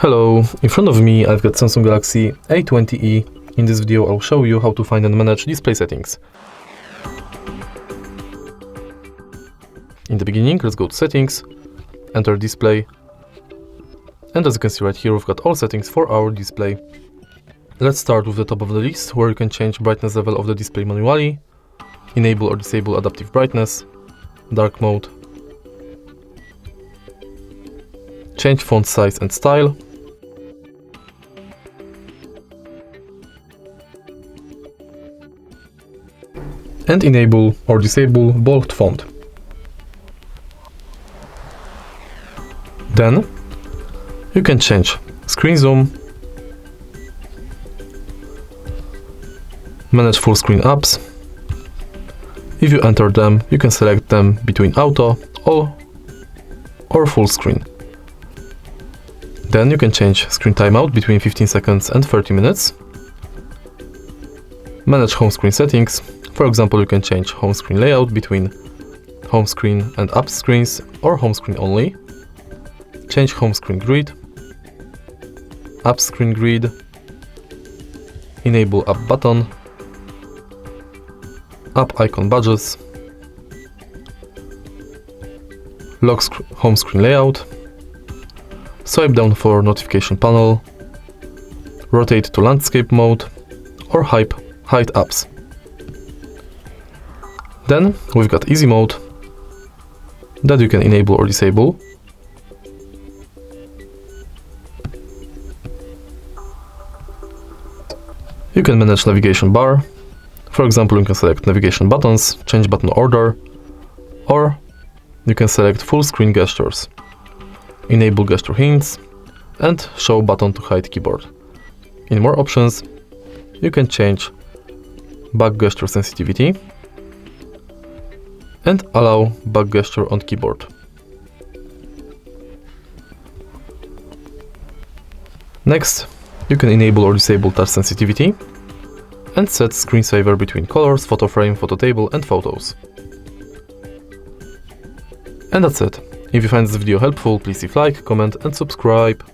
Hello, in front of me I've got Samsung Galaxy A20e. In this video I'll show you how to find and manage display settings. In the beginning, let's go to settings, enter display, and as you can see right here, we've got all settings for our display. Let's start with the top of the list, where you can change brightness level of the display manually, enable or disable adaptive brightness, dark mode, change font size and style, and enable or disable bold font. Then you can change screen zoom, manage full screen apps. If you enter them, you can select them between auto or full screen. Then you can change screen timeout between 15 seconds and 30 minutes. Manage home screen settings. For example, you can change home screen layout between home screen and app screens or home screen only. Change home screen grid, app screen grid, enable app button, app icon badges, lock home screen layout, swipe down for notification panel, rotate to landscape mode, or hide apps. Then we've got easy mode that you can enable or disable. You can manage navigation bar. For example, you can select navigation buttons, change button order, or you can select full screen gestures, enable gesture hints, and show button to hide keyboard. In more options, you can change back gesture sensitivity and allow back gesture on keyboard. Next, you can enable or disable touch sensitivity and set screensaver between colors, photo frame, photo table, and photos. And that's it. If you find this video helpful, please leave like, comment, and subscribe.